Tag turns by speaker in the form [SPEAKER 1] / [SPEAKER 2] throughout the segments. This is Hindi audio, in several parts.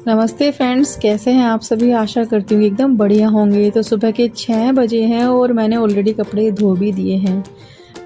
[SPEAKER 1] नमस्ते फ्रेंड्स, कैसे हैं आप सभी। आशा करती हूँ एकदम बढ़िया होंगे। तो सुबह के 6 बजे हैं और मैंने ऑलरेडी कपड़े धो भी दिए हैं।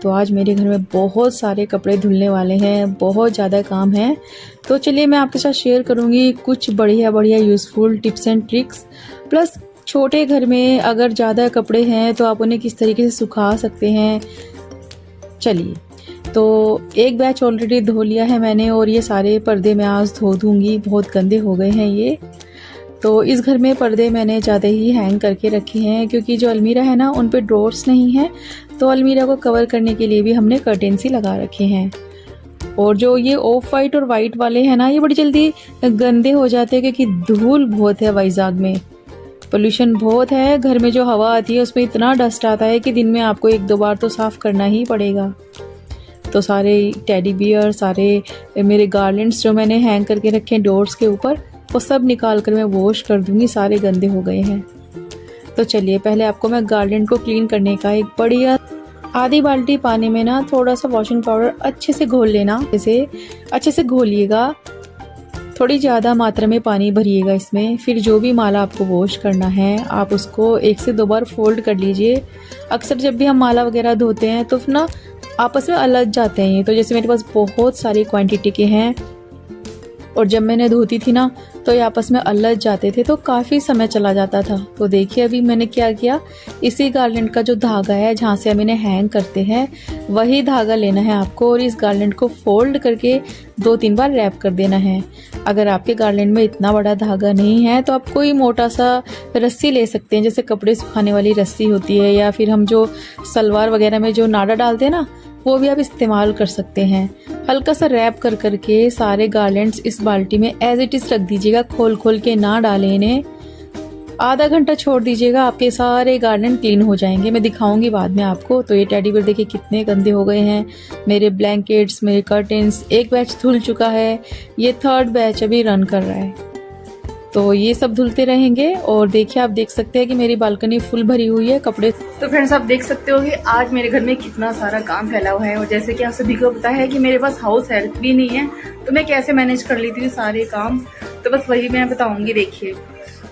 [SPEAKER 1] तो आज मेरे घर में बहुत सारे कपड़े धुलने वाले हैं, बहुत ज़्यादा काम है। तो चलिए मैं आपके साथ शेयर करूँगी कुछ बढ़िया बढ़िया useful tips and tricks. Plus छोटे घर में अगर ज़्यादा कपड़े हैं तो आप उन्हें किस तरीके से सुखा सकते हैं। चलिए, तो एक बैच ऑलरेडी धो लिया है मैंने और ये सारे पर्दे मैं आज धो दूंगी, बहुत गंदे हो गए हैं ये। तो इस घर में पर्दे मैंने ज़्यादा ही हैंग करके रखे हैं क्योंकि जो अलमीरा है ना उन पे ड्रॉर्स नहीं है, तो अलमीरा को कवर करने के लिए भी हमने कर्टेन्स ही लगा रखे हैं। और जो ये ऑफ वाइट और वाइट वाले हैं ना, ये बड़ी जल्दी गंदे हो जाते हैं क्योंकि धूल बहुत है वाइजाग में, पोल्यूशन बहुत है। घर में जो हवा आती है उसमें इतना डस्ट आता है कि दिन में आपको 1-2 बार तो साफ़ करना ही पड़ेगा। तो सारे टेडी बियर, सारे मेरे गार्लैंड्स जो मैंने हैंग करके रखे हैं डोर्स के ऊपर, वो सब निकाल कर मैं वॉश कर दूंगी, सारे गंदे हो गए हैं। तो चलिए पहले आपको मैं गार्लैंड को क्लीन करने का एक बढ़िया आधी बाल्टी पानी में ना थोड़ा सा वॉशिंग पाउडर अच्छे से घोल लेना। इसे अच्छे से घोलिएगा, थोड़ी ज़्यादा मात्रा में पानी भरिएगा इसमें। फिर जो भी माला आपको वॉश करना है आप उसको 1 से 2 बार फोल्ड कर लीजिए। अक्सर जब भी हम माला वगैरह धोते हैं तो फिर ना आपस में अलग जाते हैं ये। तो जैसे मेरे पास बहुत सारी क्वांटिटी के हैं और जब मैंने धोती थी ना तो ये आपस में अलग जाते थे, तो काफ़ी समय चला जाता था। तो देखिए अभी मैंने क्या किया, इसी गार्लैंड का जो धागा है जहाँ से हम इन्हें हैंग करते हैं वही धागा लेना है आपको और इस गार्लैंड को फोल्ड करके 2-3 बार रैप कर देना है। अगर आपके गार्लैंड में इतना बड़ा धागा नहीं है तो आप कोई मोटा सा रस्सी ले सकते हैं, जैसे कपड़े सुखाने वाली रस्सी होती है, या फिर हम जो सलवार वगैरह में जो नाड़ा डालते हैं ना वो भी आप इस्तेमाल कर सकते हैं। हल्का सा रैप कर करके सारे गार्लैंड्स इस बाल्टी में एज इट इज रख दीजिएगा, खोल खोल के ना डालें इन्हें। आधा घंटा छोड़ दीजिएगा, आपके सारे गार्लैंड क्लीन हो जाएंगे। मैं दिखाऊंगी बाद में आपको। तो ये टेडी बियर देखिए कितने गंदे हो गए हैं। मेरे ब्लैंकेट्स, मेरे कर्टेन्स, एक बैच धुल चुका है, ये 3rd बैच अभी रन कर रहा है। तो ये सब धुलते रहेंगे। और देखिए आप देख सकते हैं कि मेरी बालकनी फुल भरी हुई है कपड़े। तो फ्रेंड्स आप देख सकते हो कि आज मेरे घर में कितना सारा काम फैला हुआ है। और जैसे कि आप सभी को पता है कि मेरे पास हाउस हेल्प भी नहीं है, तो मैं कैसे मैनेज कर लेती हूँ सारे काम, तो बस वही मैं बताऊंगी। देखिए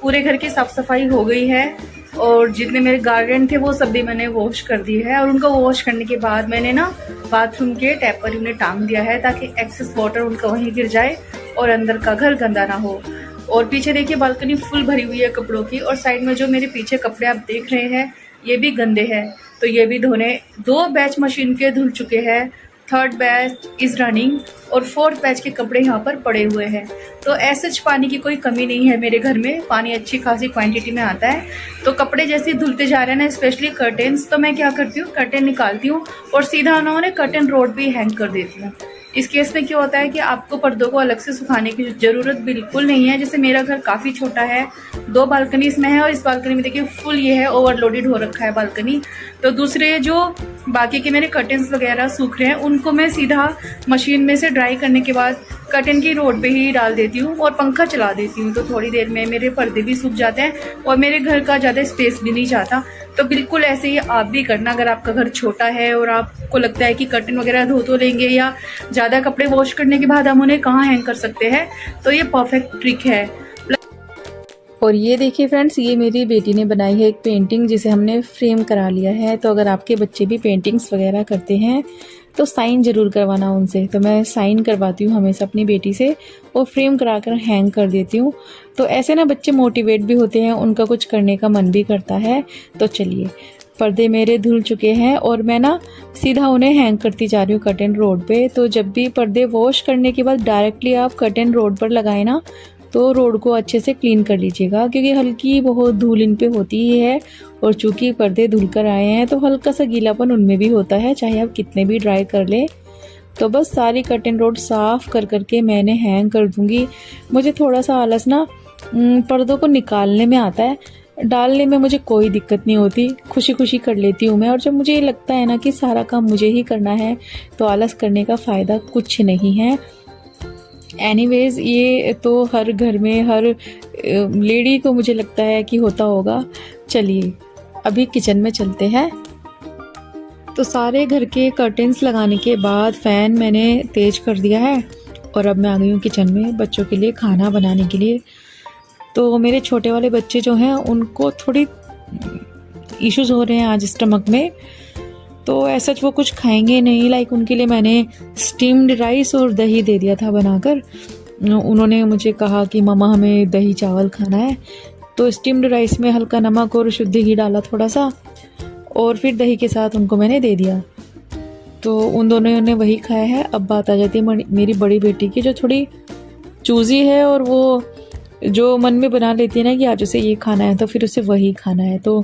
[SPEAKER 1] पूरे घर की साफ सफाई हो गई है और जितने मेरे गार्डन थे वो सब भी मैंने वॉश कर दिए है। और उनको वॉश करने के बाद मैंने ना बाथरूम के टैप पर उन्हें टांग दिया है ताकि एक्सेस वाटर उनका वहीं गिर जाए और अंदर का घर गंदा ना हो। और पीछे देखिए बालकनी फुल भरी हुई है कपड़ों की, और साइड में जो मेरे पीछे कपड़े आप देख रहे हैं ये भी गंदे हैं, तो ये भी धोने 2 बैच मशीन के धुल चुके हैं। 3rd बैच इज रनिंग और 4th बैच के कपड़े यहाँ पर पड़े हुए हैं। तो ऐसे पानी की कोई कमी नहीं है मेरे घर में, पानी अच्छी खासी क्वांटिटी में आता है। तो कपड़े जैसे धुलते जा रहे हैं ना, स्पेशली कर्टेन्स, तो मैं क्या करती हूँ, कर्टेन निकालती हूँ और सीधा ना उन्हें कर्टेन रोड पे हैंग कर देती हूँ। इस केस में क्या होता है कि आपको पर्दों को अलग से सुखाने की जरूरत बिल्कुल नहीं है। जैसे मेरा घर काफी छोटा है, 2 बालकनी इसमें है और इस बालकनी में देखिए फुल ये है, ओवरलोडेड हो रखा है बालकनी। तो दूसरे जो बाकी के मेरे कर्टेन्स वगैरह सूख रहे हैं उनको मैं सीधा मशीन में से ड्राई करने के बाद कर्टेन की रोड पे ही डाल देती हूँ और पंखा चला देती हूँ। तो थोड़ी देर में मेरे पर्दे भी सूख जाते हैं और मेरे घर का ज़्यादा स्पेस भी नहीं जाता। तो बिल्कुल ऐसे ही आप भी करना। अगर आपका घर छोटा है और आपको लगता है कि कर्टेन वगैरह धो तो लेंगे या ज़्यादा कपड़े वॉश करने के बाद हम उन्हें कहाँ हैंग कर सकते हैं, तो ये परफेक्ट ट्रिक है। और ये देखिए फ्रेंड्स, ये मेरी बेटी ने बनाई है एक पेंटिंग जिसे हमने फ्रेम करा लिया है। तो अगर आपके बच्चे भी पेंटिंग्स वगैरह करते हैं तो साइन ज़रूर करवाना उनसे। तो मैं साइन करवाती हूँ हमेशा अपनी बेटी से और फ्रेम करा कर हैंग कर देती हूँ। तो ऐसे ना बच्चे मोटिवेट भी होते हैं, उनका कुछ करने का मन भी करता है। तो चलिए पर्दे मेरे धुल चुके हैं और मैं ना सीधा उन्हें हैंग करती जा रही हूँ कर्टेन रोड पे। तो जब भी पर्दे वॉश करने के बाद डायरेक्टली आप कर्टेन रोड पर लगाए ना तो रोड को अच्छे से क्लीन कर लीजिएगा, क्योंकि हल्की बहुत धूल इन पे होती ही है। और चूंकि पर्दे धुल कर आए हैं तो हल्का सा गीलापन उनमें भी होता है, चाहे आप कितने भी ड्राई कर ले। तो बस सारी कर्टेन रोड साफ कर करके मैंने हैंग कर दूंगी। मुझे थोड़ा सा आलस ना पर्दों को निकालने में आता है, डालने में मुझे कोई दिक्कत नहीं होती, खुशी खुशी कर लेती हूँ मैं। और जब मुझे लगता है ना कि सारा काम मुझे ही करना है तो आलस करने का फ़ायदा कुछ नहीं है। एनीवेज ये तो हर घर में हर लेडी को मुझे लगता है कि होता होगा। चलिए अभी किचन में चलते हैं। तो सारे घर के कर्टेन्स लगाने के बाद फ़ैन मैंने तेज कर दिया है और अब मैं आ गई हूँ किचन में बच्चों के लिए खाना बनाने के लिए। तो मेरे छोटे वाले बच्चे जो हैं उनको थोड़ी इश्यूज़ हो रहे हैं आज स्टमक में, तो ऐसा वो कुछ खाएंगे नहीं। लाइक उनके लिए मैंने स्टीम्ड राइस और दही दे दिया था बनाकर। उन्होंने मुझे कहा कि मम्मा हमें दही चावल खाना है, तो स्टीम्ड राइस में हल्का नमक और शुद्ध घी डाला थोड़ा सा, और फिर दही के साथ उनको मैंने दे दिया। तो उन दोनों ने वही खाया है। अब बात आ जाती है मेरी बड़ी बेटी की, जो थोड़ी चूज़ी है और वो जो मन में बना लेती है ना कि आज उसे ये खाना है तो फिर उसे वही खाना है। तो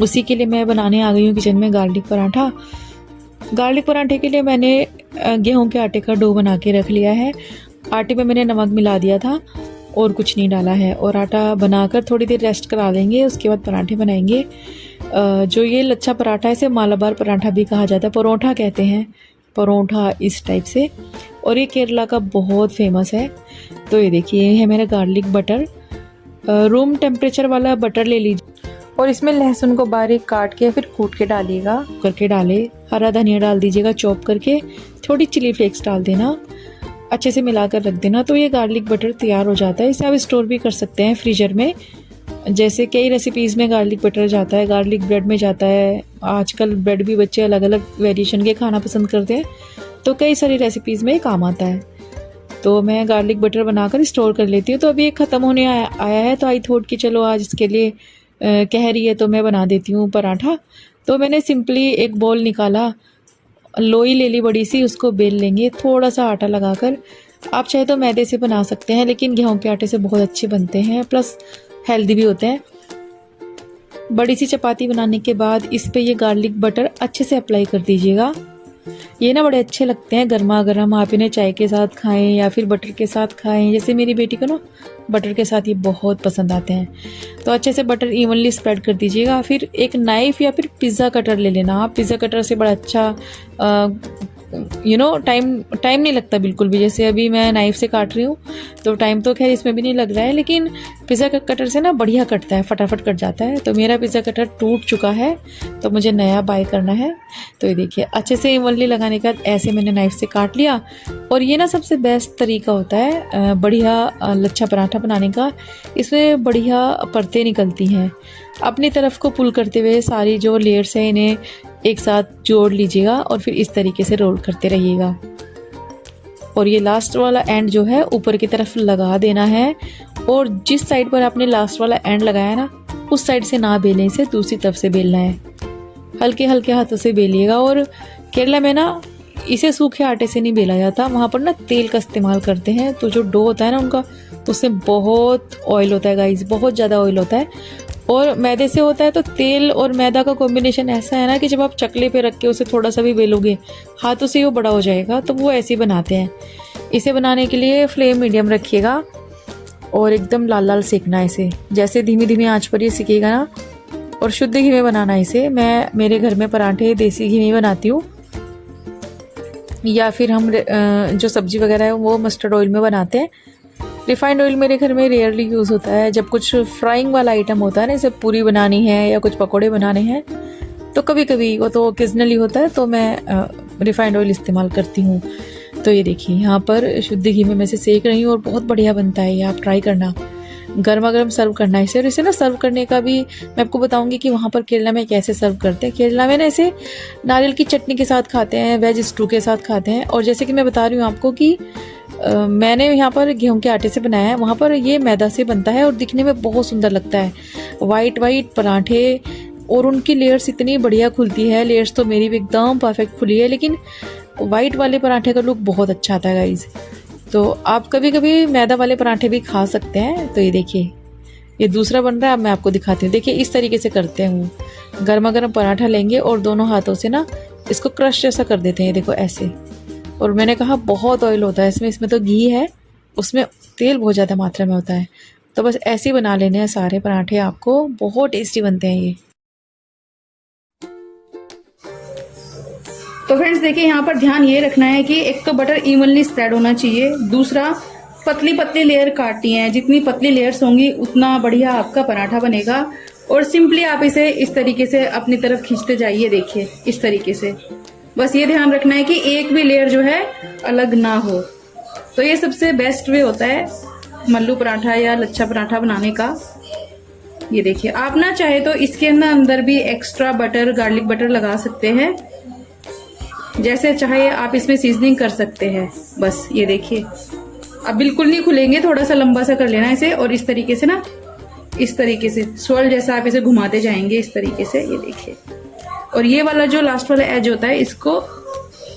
[SPEAKER 1] उसी के लिए मैं बनाने आ गई हूँ किचन में गार्लिक पराठा। गार्लिक पराठे के लिए मैंने गेहूं के आटे का डो बना के रख लिया है। आटे में मैंने नमक मिला दिया था और कुछ नहीं डाला है, और आटा बनाकर थोड़ी देर रेस्ट करा देंगे, उसके बाद पराठे बनाएंगे। जो ये लच्छा पराठा है इसे मालाबार पराठा भी कहा जाता है, परोठा कहते हैं, परोठा इस टाइप से, और ये केरला का बहुत फेमस है। तो ये देखिए ये है मेरा गार्लिक बटर। रूम टेम्परेचर वाला बटर ले लीजिए और इसमें लहसुन को बारीक काट के फिर कूट के डालिएगा, करके डाले। हरा धनिया डाल दीजिएगा चॉप करके, थोड़ी चिली फ्लेक्स डाल देना, अच्छे से मिलाकर रख देना। तो ये गार्लिक बटर तैयार हो जाता है। इसे आप स्टोर भी कर सकते हैं फ्रीजर में, जैसे कई रेसिपीज़ में गार्लिक बटर जाता है, गार्लिक ब्रेड में जाता है। आजकल ब्रेड भी बच्चे अलग अलग वेरिएशन के खाना पसंद करते हैं, तो कई सारी रेसिपीज़ में काम आता है। तो मैं गार्लिक बटर बनाकर स्टोर कर लेती हूँ। तो अभी ये ख़त्म होने आया है, तो आई थॉट कि चलो आज इसके लिए कह रही है तो मैं बना देती हूँ पराठा। तो मैंने सिंपली एक बॉल निकाला, लोई ले ली बड़ी सी, उसको बेल लेंगे थोड़ा सा आटा लगाकर। आप चाहे तो मैदे से बना सकते हैं, लेकिन गेहूं के आटे से बहुत अच्छे बनते हैं, प्लस हेल्दी भी होते हैं। बड़ी सी चपाती बनाने के बाद इस पे ये गार्लिक बटर अच्छे से अप्लाई कर दीजिएगा। ये ना बड़े अच्छे लगते हैं गर्मा गर्म, आप इन्हें चाय के साथ खाएं या फिर बटर के साथ खाएं। जैसे मेरी बेटी को ना बटर के साथ ये बहुत पसंद आते हैं। तो अच्छे से बटर इवनली स्प्रेड कर दीजिएगा। फिर एक नाइफ या फिर पिज़्ज़ा कटर ले लेना। आप पिज़्ज़ा कटर से बड़ा अच्छा टाइम नहीं लगता बिल्कुल भी। जैसे अभी मैं नाइफ से काट रही हूँ तो टाइम तो खैर इसमें भी नहीं लग रहा है, लेकिन पिज़्ज़ा कटर से ना बढ़िया कटता है, फटाफट कट जाता है। तो मेरा पिज़्ज़ा कटर टूट चुका है, तो मुझे नया बाय करना है। तो ये देखिए अच्छे से इवनली लगाने के बाद ऐसे मैंने नाइफ से काट लिया। और ये ना सबसे बेस्ट तरीका होता है बढ़िया लच्छा पराठा बनाने का। इसमें बढ़िया परतें निकलती हैं। अपनी तरफ को पुल करते हुए सारी जो लेयर्स हैं इन्हें एक साथ जोड़ लीजिएगा और फिर इस तरीके से रोल करते रहिएगा। और ये लास्ट वाला एंड जो है ऊपर की तरफ लगा देना है, और जिस साइड पर आपने लास्ट वाला एंड लगाया ना उस साइड से ना बेलें, इसे दूसरी तरफ से बेलना है। हल्के हल्के हाथों से बेलिएगा। और केरला में ना इसे सूखे आटे से नहीं बेला जाता, वहाँ पर ना तेल का इस्तेमाल करते हैं। तो जो डो होता है ना उनका, उसमें बहुत ऑयल होता है गाइस, बहुत ज़्यादा ऑयल होता है। और मैदे से होता है तो तेल और मैदा का कॉम्बिनेशन ऐसा है ना कि जब आप चकले पे रख के उसे थोड़ा सा भी बेलोगे हाथों से वो बड़ा हो जाएगा। तो वो ऐसे ही बनाते हैं। इसे बनाने के लिए फ्लेम मीडियम रखिएगा और एकदम लाल लाल सेकना है इसे। जैसे धीमी धीमी आंच पर ये सिकेगा ना, और शुद्ध घी में बनाना है इसे। मैं मेरे घर में पराठे देसी घी में बनाती हूँ, या फिर हम जो सब्जी वगैरह है वो मस्टर्ड ऑयल में बनाते हैं। रिफाइंड ऑयल मेरे घर में रेयरली यूज़ होता है। जब कुछ फ्राइंग वाला आइटम होता है ना, जैसे पूरी बनानी है या कुछ पकोड़े बनाने हैं, तो कभी कभी, वो तो ओकेजनली होता है, तो मैं रिफाइंड ऑयल इस्तेमाल करती हूँ। तो ये देखिए यहाँ पर शुद्ध घी में मैं इसे सेक रही हूँ और बहुत बढ़िया बनता है ये, आप ट्राई करना। गर्मा गर्म सर्व करना है इसे। और इसे ना सर्व करने का भी मैं आपको बताऊंगी कि वहाँ पर केरला में कैसे सर्व करते हैं। केरला में ना इसे नारियल की चटनी के साथ खाते हैं, वेज स्टू के साथ खाते हैं। और जैसे कि मैं बता रही हूँ आपको कि मैंने यहाँ पर गेहूं के आटे से बनाया है, वहाँ पर ये मैदा से बनता है और दिखने में बहुत सुंदर लगता है। वाइट वाइट पराठे, और उनकी लेयर्स इतनी बढ़िया खुलती है। लेयर्स तो मेरी भी एकदम परफेक्ट खुली है, लेकिन वाइट वाले पराठे का लुक बहुत अच्छा आता है गाइज। तो आप कभी कभी मैदा वाले पराठे भी खा सकते हैं। तो ये देखिए ये दूसरा बन रहा है, अब मैं आपको दिखाती हूँ। देखिए इस तरीके से करते हैं। गर्मा गर्म पराठा लेंगे और दोनों हाथों से ना इसको क्रश जैसा कर देते हैं, देखो ऐसे। और मैंने कहा बहुत ऑयल होता है इसमें तो घी है, उसमें तेल बहुत ज़्यादा मात्रा में होता है। तो बस ऐसे ही बना लेने हैं सारे पराठे, आपको बहुत टेस्टी बनते हैं ये।
[SPEAKER 2] तो फ्रेंड्स देखिए यहाँ पर ध्यान ये रखना है कि एक तो बटर इवनली स्प्रेड होना चाहिए, दूसरा पतली पतली लेयर काटनी है। जितनी पतली लेयर्स होंगी उतना बढ़िया आपका पराठा बनेगा। और सिंपली आप इसे इस तरीके से अपनी तरफ खींचते जाइए, देखिए इस तरीके से। बस ये ध्यान रखना है कि एक भी लेयर जो है अलग ना हो। तो ये सबसे बेस्ट वे होता है मल्लू पराठा या लच्छा पराठा बनाने का। ये देखिए, आप ना चाहे तो इसके अंदर भी एक्स्ट्रा बटर, गार्लिक बटर लगा सकते हैं, जैसे चाहे आप इसमें सीजनिंग कर सकते हैं। बस ये देखिए, अब बिल्कुल नहीं खुलेंगे, थोड़ा सा लंबा सा कर लेना इसे, और इस तरीके से ना, इस तरीके से स्वर्ल जैसा आप इसे घुमाते जाएंगे इस तरीके से। ये देखिए, और ये वाला जो लास्ट वाला एज होता है इसको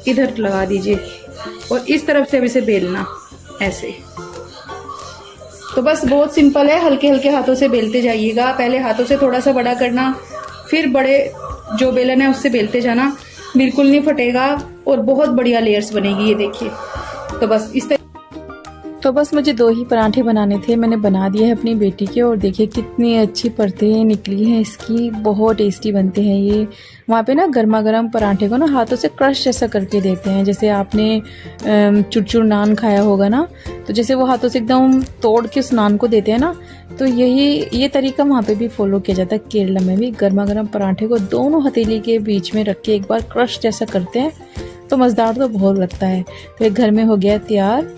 [SPEAKER 2] इधर लगा दीजिए, और इस तरफ से अब इसे बेलना ऐसे। तो बस बहुत सिंपल है, हल्के हल्के हाथों से बेलते जाइएगा। पहले हाथों से थोड़ा सा बड़ा करना, फिर बड़े जो बेलन है उससे बेलते जाना, बिल्कुल नहीं फटेगा और बहुत बढ़िया लेयर्स बनेगी। ये देखिए, तो बस मुझे 2 ही पराठे बनाने थे, मैंने बना दिए हैं अपनी बेटी के, और देखिए कितनी अच्छी परतें निकली हैं इसकी, बहुत टेस्टी बनते हैं ये। वहाँ पे ना गर्मा गर्म पराठे को ना हाथों से क्रश जैसा करके देते हैं, जैसे आपने चुरचुर नान खाया होगा ना, तो जैसे वो हाथों से एकदम तोड़ के उस नान को देते हैं ना, तो ये तरीका वहाँ पे भी फॉलो किया जाता है। केरला में भी गर्मा गर्म पराठे को दोनों हथेली के बीच में रख के एक बार क्रश जैसा करते हैं, तो मज़ेदार तो बहुत लगता है। तो एक घर में हो गया तैयार।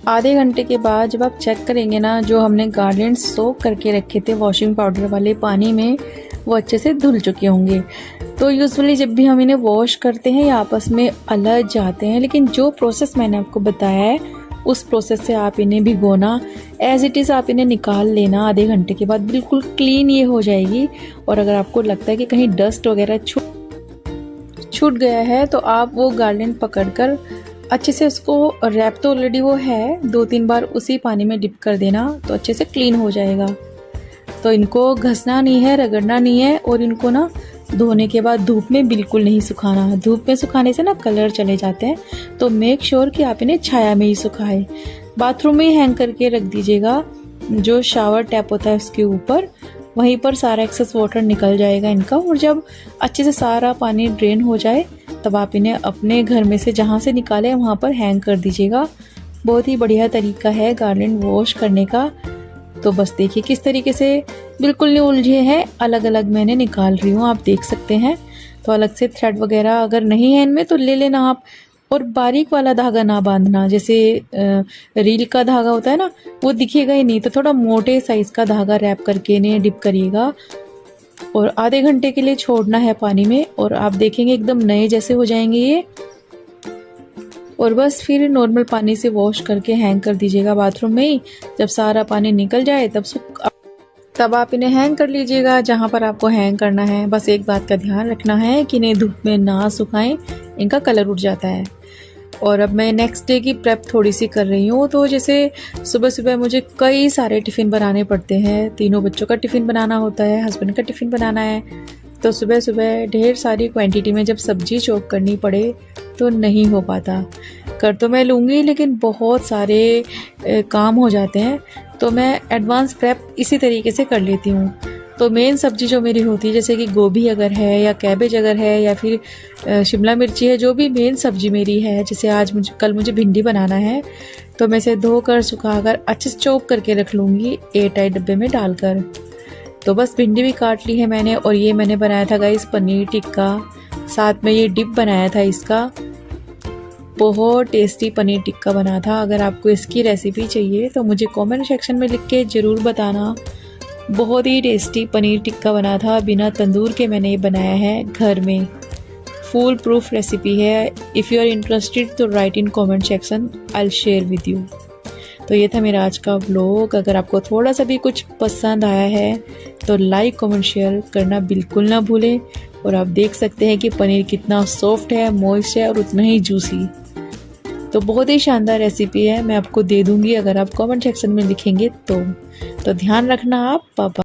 [SPEAKER 2] आधे घंटे के बाद जब आप चेक करेंगे ना, जो हमने गार्लिक सोक करके रखे थे वॉशिंग पाउडर वाले पानी में, वो अच्छे से धुल चुके होंगे। तो यूजुअली जब भी हम इन्हें वॉश करते हैं ये आपस में अलग जाते हैं, लेकिन जो प्रोसेस मैंने आपको बताया है उस प्रोसेस से आप इन्हें भिगोना, एज इट इज़ आप इन्हें निकाल लेना। आधे घंटे के बाद बिल्कुल क्लीन ये हो जाएगी। और अगर आपको लगता है कि कहीं डस्ट वगैरह छूट गया है, तो आप वो गार्लिक पकड़कर अच्छे से उसको, रैप तो ऑलरेडी वो है, 2-3 बार उसी पानी में डिप कर देना, तो अच्छे से क्लीन हो जाएगा। तो इनको घसना नहीं है, रगड़ना नहीं है, और इनको ना धोने के बाद धूप में बिल्कुल नहीं सुखाना। धूप में सुखाने से ना कलर चले जाते हैं, तो मेक श्योर कि आप इन्हें छाया में ही सुखाएं। बाथरूम में ही हैंग करके रख दीजिएगा, जो शावर टैप होता है उसके ऊपर, वहीं पर सारा एक्सेस वाटर निकल जाएगा इनका। और जब अच्छे से सारा पानी ड्रेन हो जाए, तब आप इन्हें अपने घर में से जहाँ से निकाले वहाँ पर हैंग कर दीजिएगा। बहुत ही बढ़िया तरीका है गार्लिक वॉश करने का। तो बस देखिए किस तरीके से बिल्कुल नहीं उलझे हैं, अलग अलग मैंने निकाल रही हूँ, आप देख सकते हैं। तो अलग से थ्रेड वगैरह अगर नहीं है इनमें तो ले लेना आप, और बारीक वाला धागा ना बांधना, जैसे रील का धागा होता है ना, वो दिखेगा ही नहीं, तो थोड़ा मोटे साइज का धागा रैप करके इन्हें डिप करिएगा, और आधे घंटे के लिए छोड़ना है पानी में, और आप देखेंगे एकदम नए जैसे हो जाएंगे ये। और बस फिर नॉर्मल पानी से वॉश करके हैंग कर दीजिएगा बाथरूम में ही। जब सारा पानी निकल जाए तब आप इन्हें हैंग कर लीजिएगा जहाँ पर आपको हैंग करना है। बस एक बात का ध्यान रखना है कि इन्हें धूप में ना सुखाएं, इनका कलर उड़ जाता है। और अब मैं नेक्स्ट डे की प्रेप थोड़ी सी कर रही हूँ। तो जैसे सुबह सुबह मुझे कई सारे टिफ़िन बनाने पड़ते हैं, 3 बच्चों का टिफ़िन बनाना होता है, हस्बैंड का टिफ़िन बनाना है, तो सुबह सुबह ढेर सारी क्वांटिटी में जब सब्जी चॉप करनी पड़े तो नहीं हो पाता। कर तो मैं लूँगी, लेकिन बहुत सारे काम हो जाते हैं, तो मैं एडवांस प्रेप इसी तरीके से कर लेती हूँ। तो मेन सब्ज़ी जो मेरी होती है, जैसे कि गोभी अगर है या कैबेज अगर है या फिर शिमला मिर्ची है, जो भी मेन सब्ज़ी मेरी है, जैसे कल मुझे भिंडी बनाना है, तो मैं इसे धोकर सुखाकर अच्छे से चॉप करके रख लूँगी एयरटाइट डब्बे में डालकर। तो बस भिंडी भी काट ली है मैंने, और ये मैंने बनाया था गाइस पनीर टिक्का, साथ में ये डिप बनाया था इसका, बहुत टेस्टी पनीर टिक्का बना था। अगर आपको इसकी रेसिपी चाहिए तो मुझे कमेंट सेक्शन में लिख के ज़रूर बताना। बहुत ही टेस्टी पनीर टिक्का बना था, बिना तंदूर के मैंने ये बनाया है घर में। फुल प्रूफ रेसिपी है। इफ़ यू आर इंटरेस्टेड तो right in comment section, I will share with you. तो ये था मेरा आज का व्लॉग। अगर आपको थोड़ा सा भी कुछ पसंद आया है तो लाइक कमेंट शेयर करना बिल्कुल ना भूलें। और आप देख सकते हैं कि पनीर कितना सॉफ्ट है, मॉइस्ट है और उतना ही जूसी। तो बहुत ही शानदार रेसिपी है, मैं आपको दे दूंगी अगर आप कमेंट सेक्शन में लिखेंगे तो ध्यान रखना आप। पापा।